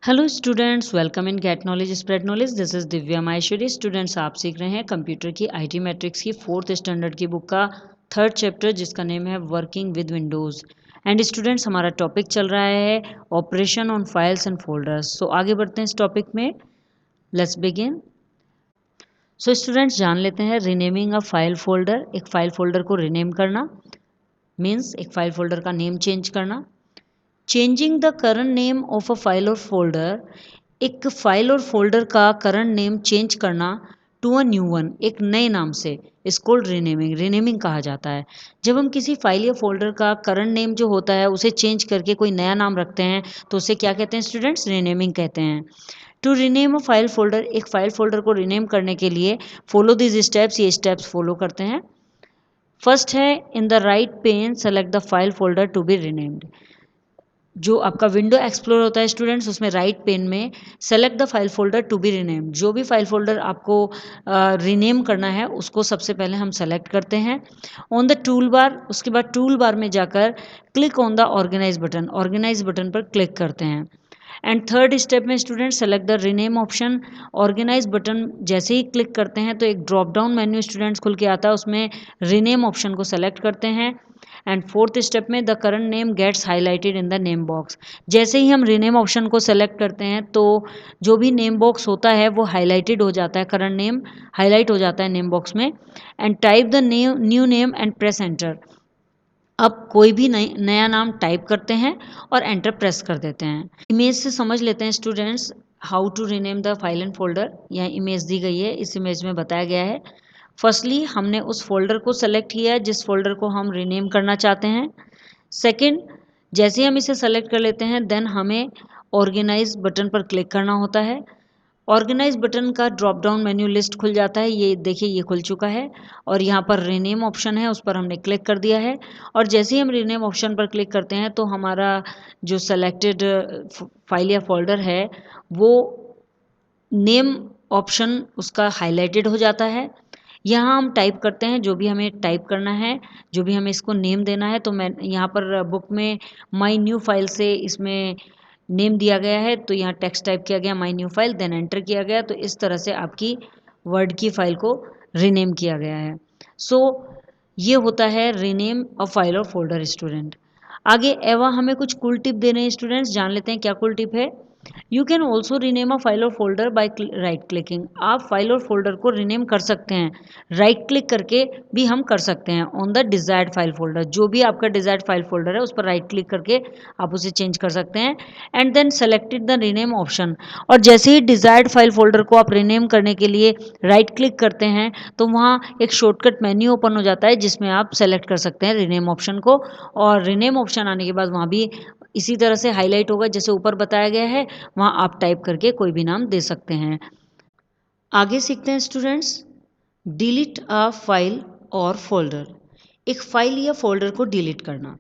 Hello students, welcome in get knowledge spread knowledge. This is Divya Maheshwari. Students, आप सीख रहे हैं कंप्यूटर की आईटी मैट्रिक्स की 4th स्टैंडर्ड की बुक का 3rd चैप्टर, जिसका नेम है working with Windows. And students, हमारा टॉपिक चल रहा है operation on files and folders. So आगे बढ़ते हैं इस टॉपिक में। Let's begin. सो स्टूडेंट्स, जान लेते हैं रीनेमिंग अ फाइल फोल्डर। एक फाइल फोल्डर को रीनेम करना मीन्स एक फाइल फोल्डर का नेम चेंज करना। Changing the current name of a file और फोल्डर, एक फाइल और फोल्डर का करंट नेम चेंज करना टू अ न्यू वन, एक नए नाम से, इस कॉल्ड रीनेमिंग। रीनेमिंग कहा जाता है जब हम किसी फाइल या फोल्डर का करंट नेम जो होता है उसे चेंज करके कोई नया नाम रखते हैं तो उसे क्या कहते हैं स्टूडेंट्स? रीनेमिंग कहते हैं। To rename a file folder, एक फाइल फोल्डर को रीनेम करने के लिए फॉलो दिस स्टेप्स, ये स्टेप्स फॉलो करते हैं। फर्स्ट है, in the right pane select the file folder to be renamed. जो आपका विंडो एक्सप्लोर होता है स्टूडेंट्स, उसमें राइट पेन में select the file folder to be renamed, जो भी फाइल फोल्डर आपको रीनेम करना है उसको सबसे पहले हम सेलेक्ट करते हैं। ऑन द टूल बार, उसके बाद टूल बार में जाकर click on the organise button, organize button पर क्लिक करते हैं। एंड थर्ड स्टेप में student select the rename option. Organize button जैसे ही क्लिक करते हैं तो एक ड्रॉप डाउन मेन्यू स्टूडेंट्स खुल के आता है, उसमें रीनेम ऑप्शन को सेलेक्ट करते हैं। एंड फोर्थ स्टेप में the current name gets highlighted in the name box. जैसे ही हम रीनेम ऑप्शन को सेलेक्ट करते हैं तो जो भी नेम बॉक्स होता है वो हाईलाइटेड हो जाता है, करंट नेम हाईलाइट हो जाता है नेम बॉक्स में। And type the new name and press enter. अब कोई भी नया नाम टाइप करते हैं और एंटर प्रेस कर देते हैं। इमेज से समझ लेते हैं students how to rename the file and folder. यहाँ इमेज दी गई है, इस इमेज में बताया गया है। फर्स्टली हमने उस फोल्डर को सेलेक्ट किया है जिस फोल्डर को हम रीनेम करना चाहते हैं। सेकंड, जैसे ही हम इसे सेलेक्ट कर लेते हैं देन हमें ऑर्गेनाइज बटन पर क्लिक करना होता है। ऑर्गेनाइज बटन का ड्रॉप डाउन मेन्यू लिस्ट खुल जाता है, ये देखिए ये खुल चुका है। और यहाँ पर रीनेम ऑप्शन है, उस पर हमने क्लिक कर दिया है। और जैसे ही हम रीनेम ऑप्शन पर क्लिक करते हैं तो हमारा जो सेलेक्टेड फाइल या फोल्डर है वो नेम ऑप्शन उसका हाईलाइटेड हो जाता है। यहाँ हम टाइप करते हैं जो भी हमें टाइप करना है, जो भी हमें इसको नेम देना है। तो मैं यहाँ पर बुक में माई न्यू फाइल से इसमें नेम दिया गया है, तो यहाँ टेक्स्ट टाइप किया गया my new file, then enter किया गया, तो इस तरह से आपकी वर्ड की फाइल को रीनेम किया गया है। सो ये होता है रीनेम अ फाइल और फोल्डर स्टूडेंट। आगे एवा हमें कुछ कूल टिप दे रहे हैं स्टूडेंट्स, जान लेते हैं क्या कूल टिप है। You can also rename a file और फोल्डर बाय राइट क्लिकिंग। आप फाइल और फोल्डर को रीनेम कर सकते हैं, राइट क्लिक करके भी हम कर सकते हैं on the desired file folder. जो भी आपका डिजायर्ड फाइल फोल्डर है उस पर राइट क्लिक करके आप उसे चेंज कर सकते हैं। And then selected the rename option. और जैसे ही डिजायर्ड फाइल फोल्डर को आप रीनेम करने के लिए राइट क्लिक करते हैं तो वहाँ एक शॉर्टकट मेन्यू ओपन हो जाता है जिसमें आप सेलेक्ट कर सकते हैं रीनेम ऑप्शन को। और रीनेम ऑप्शन आने के बाद वहाँ भी इसी तरह से हाईलाइट होगा जैसे ऊपर बताया गया है, वहाँ आप टाइप करके कोई भी नाम दे सकते हैं। आगे सीखते हैं स्टूडेंट्स, डिलीट अ फाइल और फोल्डर। एक फाइल या फोल्डर को डिलीट करना।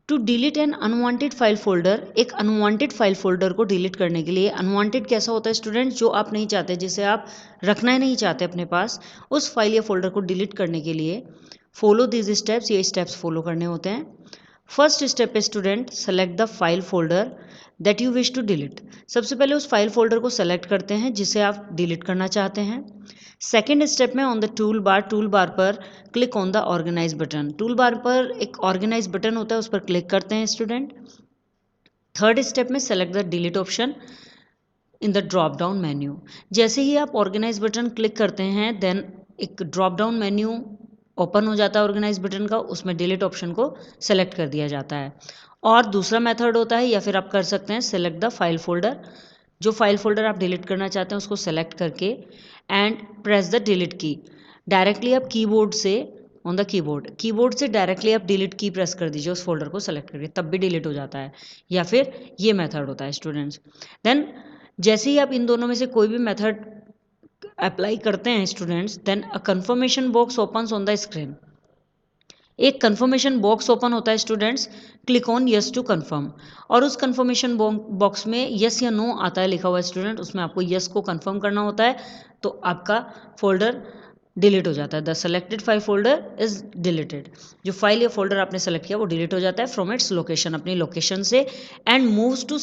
To delete an unwanted file folder, एक अनवांटेड फाइल फोल्डर को डिलीट करने के लिए, अनवांटेड कैसा होता है स्टूडेंट, जो आप नहीं चाहते, जिसे आप रखना ही नहीं चाहते अपने पास, उस फाइल या फोल्डर को डिलीट करने के लिए फॉलो दिस स्टेप्स, ये स्टेप्स फॉलो करने होते हैं। फर्स्ट स्टेप है student, select the file folder that you wish to delete. सबसे पहले उस फाइल फोल्डर को सेलेक्ट करते हैं जिसे आप डिलीट करना चाहते हैं। सेकेंड स्टेप में ऑन द टूल बार पर click on the organise button. Tool bar पर एक ऑर्गेनाइज बटन होता है, उस पर क्लिक करते हैं स्टूडेंट। थर्ड स्टेप में select the delete option in the drop down menu. जैसे ही आप ऑर्गेनाइज बटन क्लिक करते हैं देन एक ड्रॉप डाउन मेन्यू ओपन हो जाता है ऑर्गेनाइज बटन का, उसमें डिलीट ऑप्शन को सेलेक्ट कर दिया जाता है। और दूसरा मेथड होता है, या फिर आप कर सकते हैं सेलेक्ट द फाइल फोल्डर। जो फाइल फोल्डर आप डिलीट करना चाहते हैं उसको सेलेक्ट करके एंड प्रेस द डिलीट की। डायरेक्टली आप कीबोर्ड से ऑन द कीबोर्ड से डायरेक्टली आप डिलीट की प्रेस कर दीजिए उस फोल्डर को सेलेक्ट करके, तब भी डिलीट हो जाता है। या फिर ये मेथड होता है स्टूडेंट्स। देन जैसे ही आप इन दोनों में से कोई भी मेथड अप्लाई करते हैं students, then a confirmation box opens on the screen. एक कंफर्मेशन बॉक्स ओपन होता है students, click on yes to confirm. और उस कंफर्मेशन बॉक्स में यस या नो आता है लिखा हुआ है स्टूडेंट, उसमें आपको यस को कंफर्म करना होता है, तो आपका फोल्डर डिलीट हो जाता है। The selected file folder is deleted, जो फाइल या फोल्डर आपने सेलेक्ट किया वो डिलीट हो जाता है फ्रॉम इट्स लोकेशन, अपनी लोकेशन से, and moves to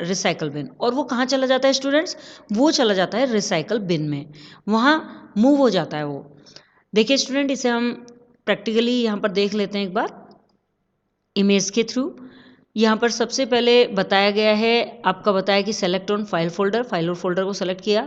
recycle bin. और वो कहाँ चला जाता है स्टूडेंट्स? वो चला जाता है रिसाइकल बिन में, वहाँ मूव हो जाता है वो। देखिए स्टूडेंट, इसे हम प्रैक्टिकली यहाँ पर देख लेते हैं एक बार इमेज के थ्रू। यहाँ पर सबसे पहले बताया गया है, आपका बताया कि select on file folder, file और फोल्डर को सेलेक्ट किया,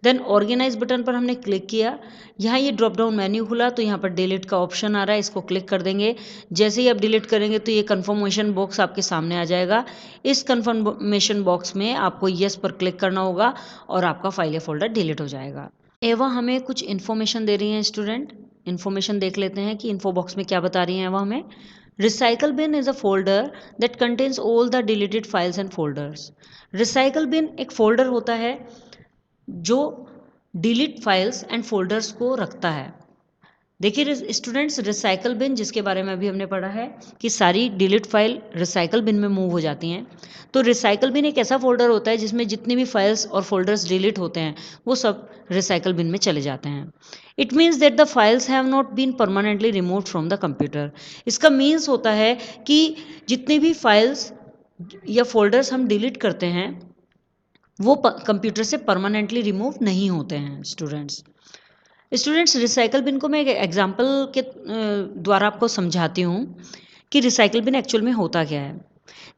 देन ऑर्गेनाइज बटन पर हमने क्लिक किया। यहाँ ये ड्रॉप डाउन मेन्यू खुला, तो यहाँ पर डिलीट का ऑप्शन आ रहा है, इसको क्लिक कर देंगे। जैसे ही आप डिलीट करेंगे तो ये कन्फर्मेशन बॉक्स आपके सामने आ जाएगा। इस कन्फर्मेशन बॉक्स में आपको येस पर क्लिक करना होगा और आपका फाइल या फोल्डर डिलीट हो जाएगा। एवा हमें कुछ इन्फॉर्मेशन दे रही हैं स्टूडेंट, इन्फॉर्मेशन देख लेते हैं कि इन्फो बॉक्स में क्या बता रही हैं एवा हमें। Recycle bin is a folder that contains all the deleted files and folders. Recycle bin एक folder होता है जो डिलीट फाइल्स एंड फोल्डर्स को रखता है। देखिए स्टूडेंट्स, रिसाइकल बिन जिसके बारे में अभी हमने पढ़ा है कि सारी डिलीट फाइल रिसाइकल बिन में मूव हो जाती हैं, तो रिसाइकल बिन एक ऐसा फोल्डर होता है जिसमें जितनी भी फाइल्स और फोल्डर्स डिलीट होते हैं वो सब रिसाइकल बिन में चले जाते हैं। It means that the files have not been permanently removed from the computer. इसका मीन्स होता है कि जितनी भी फाइल्स या फोल्डर्स हम डिलीट करते हैं वो कंप्यूटर से परमानेंटली रिमूव नहीं होते हैं स्टूडेंट्स। रिसाइकल बिन को मैं एक एग्जांपल के द्वारा आपको समझाती हूँ कि रिसाइकल बिन एक्चुअल में होता क्या है।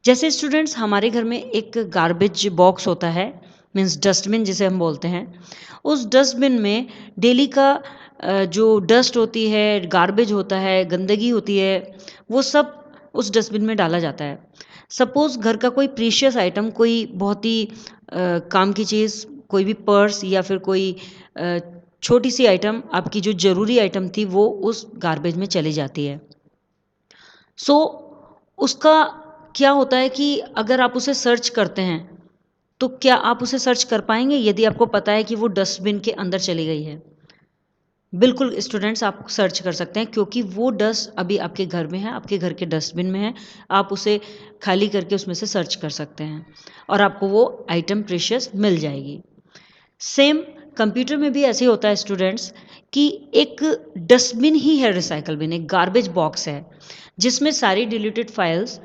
जैसे स्टूडेंट्स, हमारे घर में एक गार्बेज बॉक्स होता है, मीन्स डस्टबिन जिसे हम बोलते हैं। उस डस्टबिन में डेली का जो डस्ट होती है, गार्बेज होता है, गंदगी होती है, वो सब उस डस्टबिन में डाला जाता है। सपोज़ घर का कोई प्रीशियस आइटम, कोई बहुत ही काम की चीज़, कोई भी पर्स या फिर कोई छोटी सी आइटम, आपकी जो ज़रूरी आइटम थी वो उस गार्बेज में चली जाती है। सो उसका क्या होता है कि अगर आप उसे सर्च करते हैं तो क्या आप उसे सर्च कर पाएंगे यदि आपको पता है कि वो डस्टबिन के अंदर चली गई है? बिल्कुल स्टूडेंट्स, आप सर्च कर सकते हैं क्योंकि वो डस्ट अभी आपके घर में है, आपके घर के डस्टबिन में है। आप उसे खाली करके उसमें से सर्च कर सकते हैं और आपको वो आइटम प्रीशियस मिल जाएगी। सेम कंप्यूटर में भी ऐसे ही होता है स्टूडेंट्स कि एक डस्टबिन ही है रिसाइकल बिन, एक गार्बेज बॉक्स है जिसमें सारी डिलीटेड फाइल्स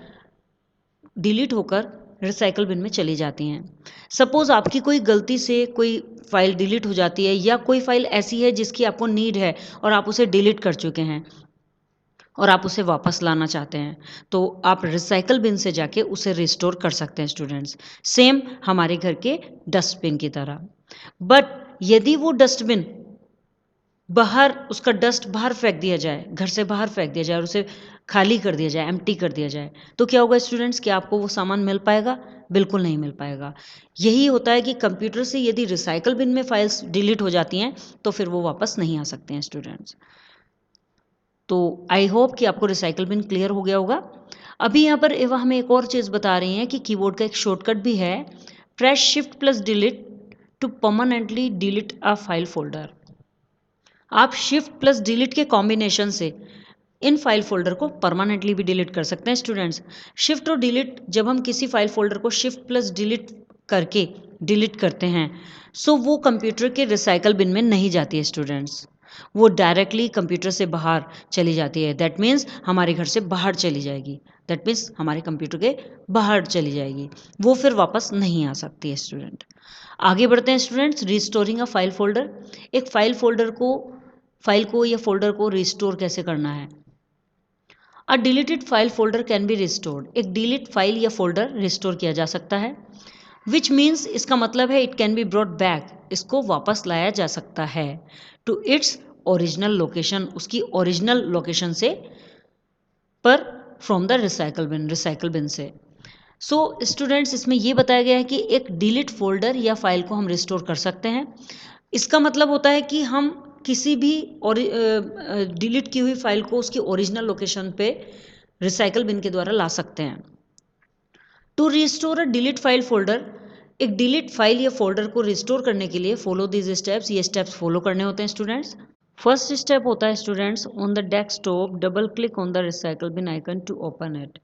डिलीट होकर रिसाइकल बिन में चली जाती हैं। सपोज़ आपकी कोई गलती से कोई फाइल डिलीट हो जाती है या कोई फाइल ऐसी है जिसकी आपको नीड है और आप उसे डिलीट कर चुके हैं और आप उसे वापस लाना चाहते हैं, तो आप रिसाइकल बिन से जाके उसे रिस्टोर कर सकते हैं स्टूडेंट्स, सेम हमारे घर के डस्टबिन की तरह। बट यदि वो डस्टबिन बाहर, उसका डस्ट बाहर फेंक दिया जाए, घर से बाहर फेंक दिया जाए और उसे खाली कर दिया जाए, एम्प्टी कर दिया जाए, तो क्या होगा स्टूडेंट्स? क्या आपको वो सामान मिल पाएगा? बिल्कुल नहीं मिल पाएगा। यही होता है कि कंप्यूटर से यदि रिसाइकल बिन में फाइल्स डिलीट हो जाती हैं तो फिर वो वापस नहीं आ सकते हैं स्टूडेंट्स। तो आई होप कि आपको रिसाइकल बिन क्लियर हो गया होगा। अभी यहाँ पर एवा हमें एक और चीज़ बता रही हैं कि कीबोर्ड का एक शॉर्टकट भी है, press shift plus delete to permanently delete a file folder. आप शिफ्ट प्लस डिलीट के कॉम्बिनेशन से इन फाइल फोल्डर को परमानेंटली भी डिलीट कर सकते हैं स्टूडेंट्स। शिफ्ट और डिलीट, जब हम किसी फाइल फोल्डर को शिफ्ट प्लस डिलीट करके डिलीट करते हैं सो वो कंप्यूटर के रिसाइकल बिन में नहीं जाती है स्टूडेंट्स, वो डायरेक्टली कंप्यूटर से बाहर चली जाती है। दैट मीन्स हमारे घर से बाहर चली जाएगी, दैट मीन्स हमारे कंप्यूटर के बाहर चली जाएगी, वो फिर वापस नहीं आ सकती है स्टूडेंट। आगे बढ़ते हैं students, restoring a file folder. एक फाइल को या फोल्डर को रिस्टोर कैसे करना है? A deleted file folder can be restored. एक डिलीट फाइल या फोल्डर रिस्टोर किया जा सकता है, विच मीन्स, इसका मतलब है it can be brought back, इसको वापस लाया जा सकता है टू इट्स ओरिजिनल लोकेशन, उसकी ओरिजिनल लोकेशन से, पर फ्रॉम द रिसाइकल बिन से। सो स्टूडेंट्स, इसमें ये बताया गया है कि एक डिलीट फोल्डर या फाइल को हम रिस्टोर कर सकते हैं। इसका मतलब होता है कि हम किसी भी और डिलीट की हुई फाइल को उसकी ओरिजिनल लोकेशन पे रिसाइकल बिन के द्वारा ला सकते हैं। To restore a delete file folder, एक डिलीट फाइल या फोल्डर को रिस्टोर करने के लिए फॉलो दीज स्टेप्स, ये स्टेप्स फॉलो करने होते हैं स्टूडेंट्स। फर्स्ट स्टेप होता है students, on the desktop double click on the recycle bin icon to open it.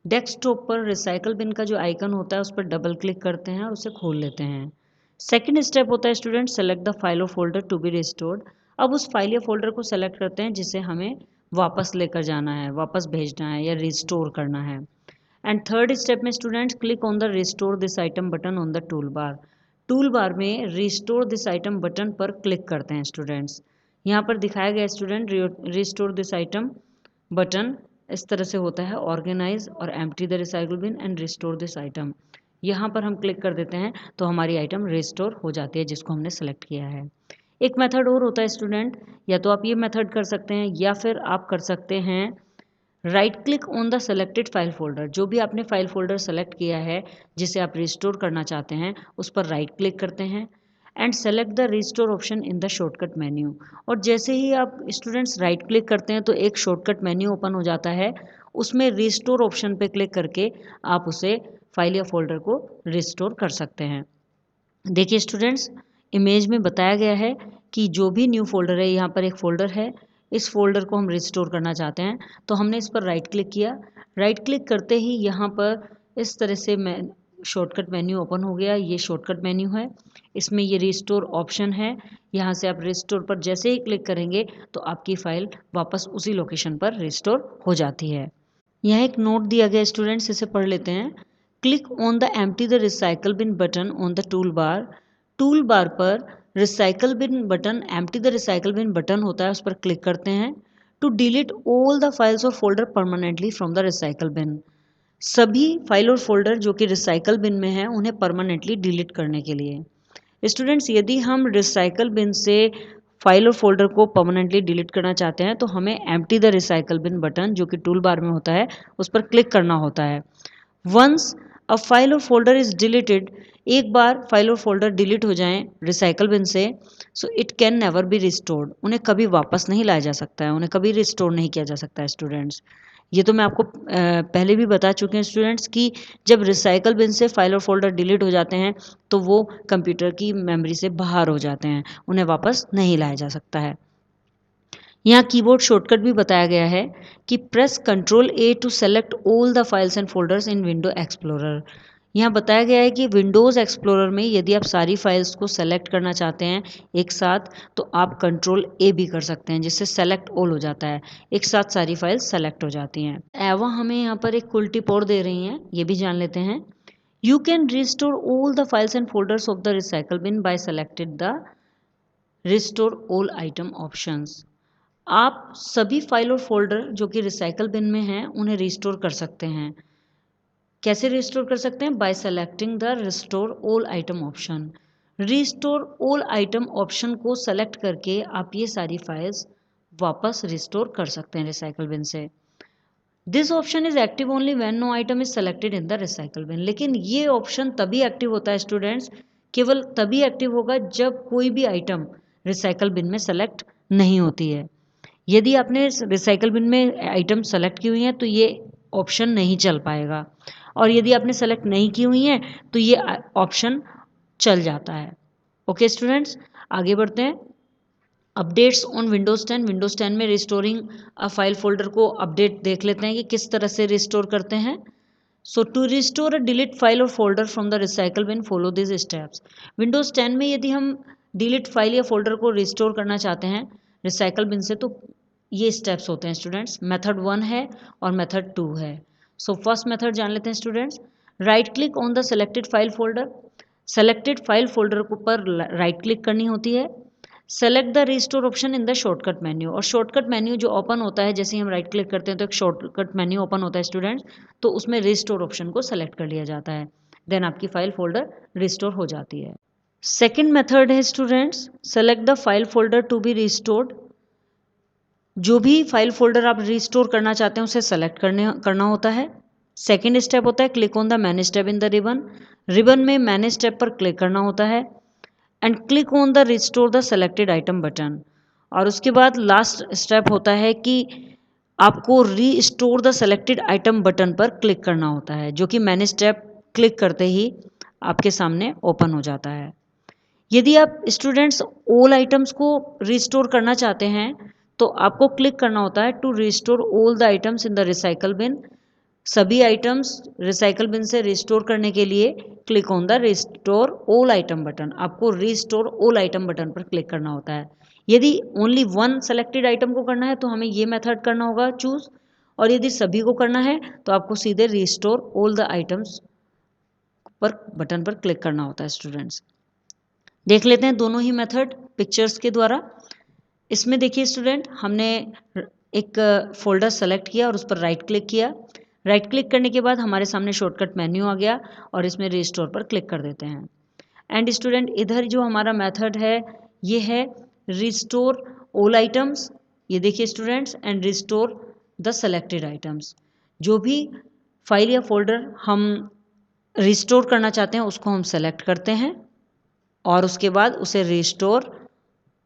Desktop पर रिसाइकल बिन का जो आइकन होता है उस पर डबल क्लिक करते हैं और उसे खोल लेते हैं। सेकेंड स्टेप होता है स्टूडेंट, सेलेक्ट द फाइल और फोल्डर टू बी रिस्टोर्ड। अब उस फाइल या फोल्डर को सेलेक्ट करते हैं जिसे हमें वापस लेकर जाना है, वापस भेजना है या रिस्टोर करना है। एंड थर्ड स्टेप में students click on the restore this item button on the tool bar. Tool bar में रिस्टोर दिस आइटम बटन पर क्लिक करते हैं स्टूडेंट्स। यहाँ पर दिखाया गया student restore this item button इस तरह से होता है, ऑर्गेनाइज और empty the recycle bin and restore this item. यहाँ पर हम क्लिक कर देते हैं तो हमारी आइटम रिस्टोर हो जाती है जिसको हमने सेलेक्ट किया है। एक मेथड और होता है स्टूडेंट, या तो आप ये मेथड कर सकते हैं या फिर आप कर सकते हैं right click on the selected file folder. जो भी आपने फाइल फोल्डर सेलेक्ट किया है जिसे आप रिस्टोर करना चाहते हैं उस पर राइट क्लिक करते हैं and select the restore option in the shortcut menu. और जैसे ही आप स्टूडेंट्स राइट क्लिक करते हैं तो एक शॉर्टकट मेन्यू ओपन हो जाता है, उसमें रिस्टोर ऑप्शन पे क्लिक करके आप उसे फाइल या फोल्डर को रिस्टोर कर सकते हैं। देखिए स्टूडेंट्स, इमेज में बताया गया है कि जो भी न्यू फोल्डर है, यहाँ पर एक फोल्डर है, इस फोल्डर को हम रिस्टोर करना चाहते हैं तो हमने इस पर राइट क्लिक किया। राइट क्लिक करते ही यहाँ पर इस तरह से मैं शॉर्टकट मेन्यू ओपन हो गया। ये शॉर्टकट मेन्यू है, इसमें ये रिस्टोर ऑप्शन है। यहाँ से आप रिस्टोर पर जैसे ही क्लिक करेंगे तो आपकी फाइल वापस उसी लोकेशन पर रिस्टोर हो जाती है। यहाँ एक नोट दिया गया स्टूडेंट्स, इसे पढ़ लेते हैं। Click on the empty the recycle bin button on the tool bar. Tool bar पर recycle bin button, empty the recycle bin button होता है, उस पर क्लिक करते हैं to delete all the files और folder permanently from the recycle bin. सभी file और फोल्डर जो कि रिसाइकल बिन में हैं उन्हें परमानेंटली डिलीट करने के लिए। स्टूडेंट्स, यदि हम रिसाइकल बिन से फाइल और फोल्डर को परमानेंटली डिलीट करना चाहते हैं तो हमें empty the recycle bin button जो कि टूल बार में होता है उस पर क्लिक करना होता है। वंस अ फाइल और फोल्डर इज डिलीटेड, एक बार फाइल और फोल्डर डिलीट हो जाएं रिसाइकल बिन से, so it can never be restored, उन्हें कभी वापस नहीं लाया जा सकता है, उन्हें कभी रिस्टोर नहीं किया जा सकता है स्टूडेंट्स। ये तो मैं आपको पहले भी बता चुके हैं स्टूडेंट्स कि जब रिसाइकल बिन से फाइल और फोल्डर डिलीट हो जाते हैं तो वो कंप्यूटर की मेमोरी से बाहर हो जाते हैं, उन्हें वापस नहीं लाया जा सकता है। यहाँ कीबोर्ड शॉर्टकट भी बताया गया है कि press control A to select all the files and folders in window explorer. यहाँ बताया गया है कि विंडोज़ एक्सप्लोरर में यदि आप सारी फाइल्स को सेलेक्ट करना चाहते हैं एक साथ तो आप कंट्रोल ए भी कर सकते हैं, जिससे सेलेक्ट ऑल हो जाता है, एक साथ सारी फाइल्स सेलेक्ट हो जाती हैं। एवा हमें यहाँ पर एक कुल टिप और दे रही हैं, ये भी जान लेते हैं। You can restore all the files and folders of the recycle bin by selected the restore all item options. आप सभी फाइल और फोल्डर जो कि रिसाइकल बिन में हैं उन्हें रिस्टोर कर सकते हैं। कैसे रिस्टोर कर सकते हैं? Bye selecting the restore all item option. Restore all item option को सेलेक्ट करके आप ये सारी फाइल्स वापस रिस्टोर कर सकते हैं रिसाइकल बिन से। This option is active only when no item is selected in the recycle bin. लेकिन ये ऑप्शन तभी एक्टिव होता है स्टूडेंट्स, केवल तभी एक्टिव होगा जब कोई भी आइटम रिसाइकल बिन में सेलेक्ट नहीं होती है। यदि आपने रिसाइकल बिन में आइटम सेलेक्ट की हुई हैं तो ये ऑप्शन नहीं चल पाएगा, और यदि आपने सेलेक्ट नहीं की हुई हैं तो ये ऑप्शन चल जाता है। ओके स्टूडेंट्स, आगे बढ़ते हैं। Updates on Windows 10। विंडोज़ 10 में रिस्टोरिंग फाइल फोल्डर को अपडेट देख लेते हैं कि किस तरह से रिस्टोर करते हैं। So to restore a delete file और folder from the recycle bin follow this steps. Windows 10 में यदि हम डिलीट फाइल या फोल्डर को रिस्टोर करना चाहते हैं रिसाइकल बिन से तो ये स्टेप्स होते हैं स्टूडेंट्स। मेथड 1 है और मेथड 2 है। सो फर्स्ट मेथड जान लेते हैं students. Right click on the selected file folder. Selected file folder पर राइट क्लिक करनी होती है। Select the restore option in the shortcut menu. और शॉर्टकट मेन्यू जो ओपन होता है, जैसे ही हम राइट क्लिक करते हैं तो एक शॉर्टकट मेन्यू ओपन होता है स्टूडेंट्स, तो उसमें रिस्टोर ऑप्शन को सेलेक्ट कर लिया जाता है, देन आपकी फाइल फोल्डर रिस्टोर हो जाती है। सेकेंड मेथड है students, select the file folder to be restored. जो भी फाइल फोल्डर आप रिस्टोर करना चाहते हैं उसे सेलेक्ट करना होता है। सेकेंड स्टेप होता है click on the manage tab in the ribbon. Ribbon में मैनेज टैब पर क्लिक करना होता है and click on the restore the selected item button. और उसके बाद लास्ट स्टेप होता है कि आपको restore the selected item button पर क्लिक करना होता है, जो कि मैनेज टैब क्लिक करते ही आपके सामने ओपन हो जाता है। यदि आप स्टूडेंट्स ऑल आइटम्स को रिस्टोर करना चाहते हैं तो आपको क्लिक करना होता है to restore all the items in the recycle bin. सभी आइटम्स रिसाइकल बिन से रिस्टोर करने के लिए click on the restore all item button. आपको रिस्टोर ऑल आइटम बटन पर क्लिक करना होता है। यदि ओनली वन सेलेक्टेड आइटम को करना है तो हमें ये मेथड करना होगा चूज, और यदि सभी को करना है तो आपको सीधे रिस्टोर ऑल द आइटम्स पर बटन पर क्लिक करना होता है स्टूडेंट्स। देख लेते हैं दोनों ही मेथड पिक्चर्स के द्वारा। इसमें देखिए स्टूडेंट, हमने एक फोल्डर सेलेक्ट किया और उस पर राइट क्लिक किया। राइट क्लिक करने के बाद हमारे सामने शॉर्टकट मेन्यू आ गया और इसमें रिस्टोर पर क्लिक कर देते हैं। एंड स्टूडेंट, इधर जो हमारा मेथड है ये है रिस्टोर ऑल आइटम्स। ये देखिए students, and restore the selected items. जो भी फाइल या फोल्डर हम रिस्टोर करना चाहते हैं उसको हम सेलेक्ट करते हैं और उसके बाद उसे रिस्टोर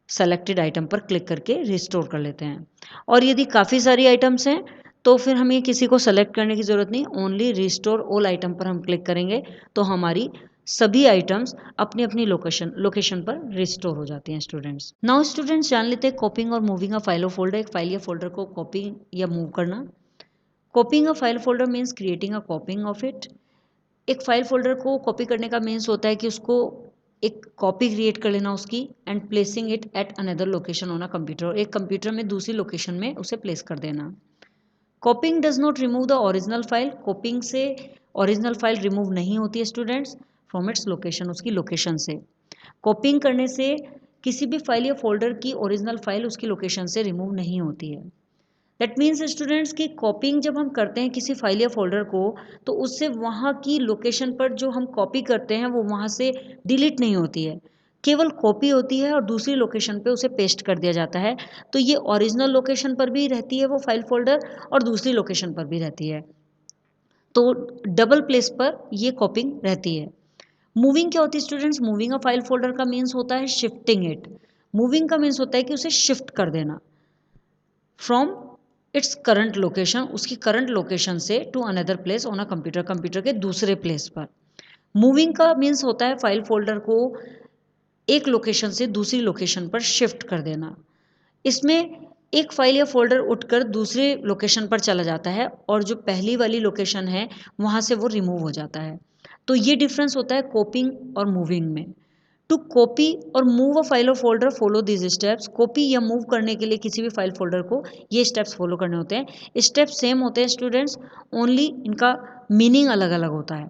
सेलेक्टेड आइटम पर क्लिक करके रिस्टोर कर लेते हैं। और यदि काफ़ी सारी आइटम्स हैं तो फिर हमें किसी को सेलेक्ट करने की ज़रूरत नहीं, ओनली रिस्टोर ऑल आइटम पर हम क्लिक करेंगे तो हमारी सभी आइटम्स अपनी अपनी लोकेशन पर रिस्टोर हो जाती हैं स्टूडेंट्स। नाउ स्टूडेंट्स, जान लेते हैं कॉपिंग और मूविंग अ फाइल और फोल्डर। एक फाइल या फोल्डर को कॉपी या मूव करना। कॉपिंग अ file folder means creating a कॉपिंग of it. एक फाइल फोल्डर को कॉपी करने का मीन्स होता है कि उसको एक कॉपी क्रिएट कर लेना उसकी, and placing it at another location on a computer. एक कंप्यूटर में दूसरी लोकेशन में उसे प्लेस कर देना। कॉपिंग does not remove the original file. कॉपिंग से ओरिजिनल फाइल रिमूव नहीं होती है स्टूडेंट्स फ्रॉम इट्स लोकेशन, उसकी लोकेशन से। कॉपिंग करने से किसी भी फाइल या फोल्डर की ओरिजिनल फाइल उसकी लोकेशन से रिमूव नहीं होती है। दैट मीन्स स्टूडेंट्स कि कॉपिंग जब हम करते हैं किसी फाइल या फोल्डर को तो उससे वहाँ की लोकेशन पर जो हम कॉपी करते हैं वो वहाँ से डिलीट नहीं होती है, केवल कॉपी होती है और दूसरी लोकेशन पे उसे पेस्ट कर दिया जाता है। तो ये ओरिजिनल लोकेशन पर भी रहती है वो फाइल फोल्डर और दूसरी लोकेशन पर भी रहती है, तो डबल प्लेस पर ये कॉपिंग रहती है। मूविंग क्या होती है students? Moving a file folder का मीन्स होता है शिफ्टिंग इट। मूविंग का मीन्स होता है कि उसे शिफ्ट कर देना फ्रॉम इट्स करंट लोकेशन, उसकी करंट लोकेशन से to another place on a computer, computer के दूसरे प्लेस पर। मूविंग का मीन्स होता है फाइल फोल्डर को एक लोकेशन से दूसरी लोकेशन पर शिफ्ट कर देना। इसमें एक फाइल या फोल्डर उठकर दूसरे लोकेशन पर चला जाता है और जो पहली वाली लोकेशन है वहाँ से वो रिमूव हो जाता है। तो ये डिफरेंस होता है कॉपिंग और मूविंग में। टू कॉपी और मूव अ फाइल और folder follow these steps. Copy या मूव करने के लिए किसी भी फाइल फोल्डर को ये स्टेप्स फॉलो करने होते हैं। स्टेप सेम होते हैं स्टूडेंट्स, ओनली इनका मीनिंग अलग अलग होता है।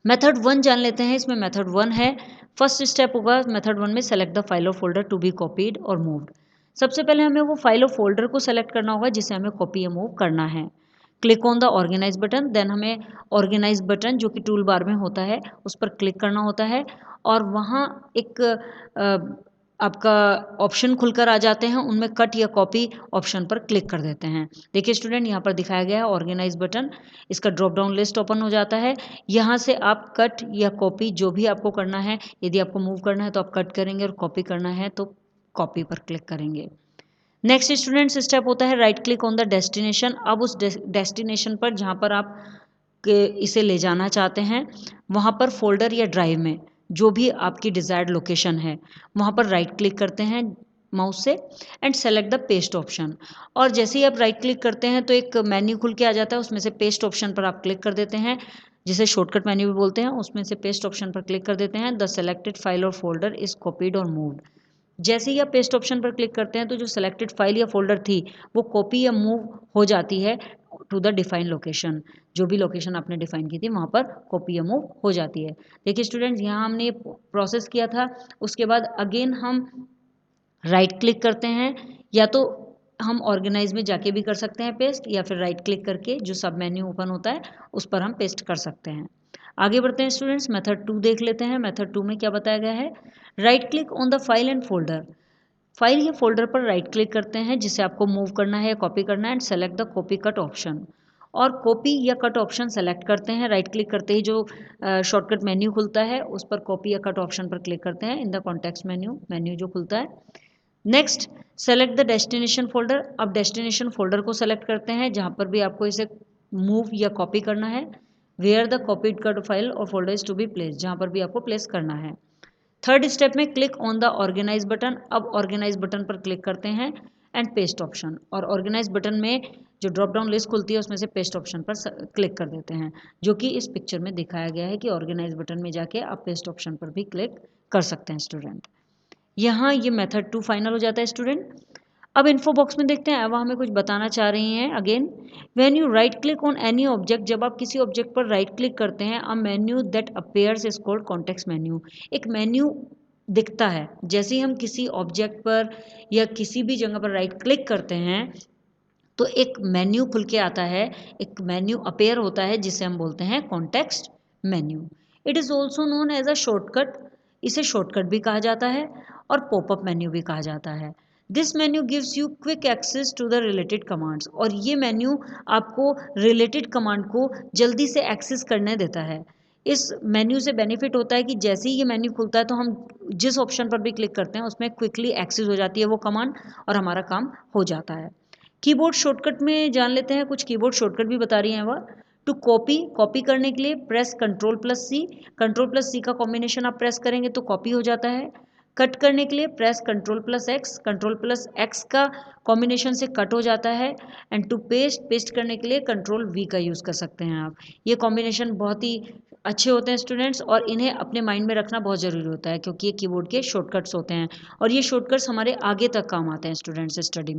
मेथड 1 जान लेते हैं। इसमें मेथड 1 है, फर्स्ट स्टेप होगा मेथड 1 में सेलेक्ट द फाइल और फोल्डर टू बी कॉपीड और मूव्ड। सबसे पहले हमें वो फाइल और फोल्डर को सेलेक्ट करना होगा जिसे हमें कॉपी या मूव करना है। Click on the organise button, then हमें ऑर्गेनाइज बटन जो कि टूल बार में होता है उस पर क्लिक करना होता है और वहाँ एक आपका ऑप्शन खुलकर आ जाते हैं, उनमें कट या कॉपी ऑप्शन पर क्लिक कर देते हैं। देखिए स्टूडेंट, यहाँ पर दिखाया गया है ऑर्गेनाइज बटन, इसका ड्रॉप डाउन लिस्ट ओपन हो जाता है। यहाँ से आप कट या कॉपी जो भी आपको करना है, यदि आपको मूव करना है तो आप कट करेंगे और कॉपी करना है तो कॉपी पर क्लिक करेंगे। नेक्स्ट स्टूडेंट्स स्टेप होता है right click on the destination. अब उस डेस्टिनेशन पर जहाँ पर आप इसे ले जाना चाहते हैं वहाँ पर फोल्डर या ड्राइव में जो भी आपकी डिज़ायर्ड लोकेशन है वहाँ पर राइट क्लिक करते हैं माउस से and select the paste option. और जैसे ही आप राइट क्लिक करते हैं तो एक मेन्यू खुल के आ जाता है, उसमें से पेस्ट ऑप्शन पर आप क्लिक कर देते हैं, जिसे शॉर्टकट मेन्यू भी बोलते हैं। उसमें से पेस्ट ऑप्शन पर क्लिक कर देते हैं। द सेलेक्टेड फाइल और फोल्डर इज कॉपीड और मूव्ड। जैसे ही आप पेस्ट ऑप्शन पर क्लिक करते हैं तो जो सेलेक्टेड फाइल या फोल्डर थी वो कॉपी या मूव हो जाती है टू द डिफाइन लोकेशन। जो भी लोकेशन आपने डिफाइन की थी वहाँ पर कॉपी या मूव हो जाती है। देखिए स्टूडेंट्स, यहाँ हमने ये प्रोसेस किया था, उसके बाद अगेन हम राइट क्लिक करते हैं, या तो हम ऑर्गेनाइज में जाके भी कर सकते हैं पेस्ट, या फिर राइट क्लिक करके जो सब मेन्यू ओपन होता है उस पर हम पेस्ट कर सकते हैं। आगे बढ़ते हैं स्टूडेंट्स, मेथड 2 देख लेते हैं। मेथड 2 में क्या बताया गया है? Right click on the file and folder. File या फोल्डर पर राइट क्लिक करते हैं जिसे आपको मूव करना है या कॉपी करना है, and select the copy cut option. और कॉपी या कट ऑप्शन सेलेक्ट करते हैं। राइट क्लिक करते ही जो शॉर्टकट मेन्यू खुलता है उस पर कॉपी या कट ऑप्शन पर क्लिक करते हैं इन द कॉन्टेक्स्ट मेन्यू जो खुलता है। Next, select the destination folder. अब डेस्टिनेशन फोल्डर को सेलेक्ट करते हैं जहाँ पर भी आपको इसे मूव या कॉपी करना है। Where the copied cut file और folder is to be place, जहाँ पर भी आपको प्लेस करना है। थर्ड स्टेप में click on the organise button. अब ऑर्गेनाइज बटन पर क्लिक करते हैं एंड पेस्ट ऑप्शन, और ऑर्गेनाइज बटन में जो ड्रॉप डाउन लिस्ट खुलती है उसमें से पेस्ट ऑप्शन पर क्लिक कर देते हैं, जो कि इस पिक्चर में दिखाया गया है कि ऑर्गेनाइज बटन में जाके आप पेस्ट ऑप्शन पर भी क्लिक कर सकते हैं स्टूडेंट। यहाँ ये मेथड 2 फाइनल हो जाता है स्टूडेंट। अब इन्फो बॉक्स में देखते हैं, अब हमें कुछ बताना चाह रही हैं। Again, when you right click on any object, जब आप किसी ऑब्जेक्ट पर राइट क्लिक करते हैं, अ menu that appears is called context menu. एक मेन्यू दिखता है जैसे ही हम किसी ऑब्जेक्ट पर या किसी भी जगह पर राइट क्लिक करते हैं तो एक मेन्यू खुल के आता है, एक मेन्यू अपेयर होता है जिसे हम बोलते हैं context menu. It is also known as a shortcut, इसे शॉर्टकट भी कहा जाता है और पॉपअप मेन्यू भी कहा जाता है। This menu gives you quick access to the related commands, और ये मेन्यू आपको रिलेटेड कमांड को जल्दी से एक्सेस करने देता है। इस मेन्यू से बेनिफिट होता है कि जैसे ही ये मेन्यू खुलता है तो हम जिस ऑप्शन पर भी क्लिक करते हैं उसमें क्विकली एक्सेस हो जाती है वो कमांड और हमारा काम हो जाता है। कीबोर्ड शॉर्टकट में जान लेते हैं, कुछ कीबोर्ड शॉर्टकट भी बता रही हैं वह। टू कॉपी करने के लिए प्रेस कंट्रोल+C, कंट्रोल+C का कॉम्बिनेशन आप प्रेस करेंगे तो कॉपी हो जाता है। कट करने के लिए प्रेस कंट्रोल+X, कंट्रोल+X का कॉम्बिनेशन से कट हो जाता है। एंड टू पेस्ट करने के लिए कंट्रोल+V का यूज़ कर सकते हैं आप। ये कॉम्बिनेशन बहुत ही अच्छे होते हैं स्टूडेंट्स, और इन्हें अपने माइंड में रखना बहुत ज़रूरी होता है क्योंकि ये कीबोर्ड के शॉर्टकट्स होते हैं और ये शॉर्टकट्स हमारे आगे तक काम आते हैं स्टूडेंट्स स्टडी में।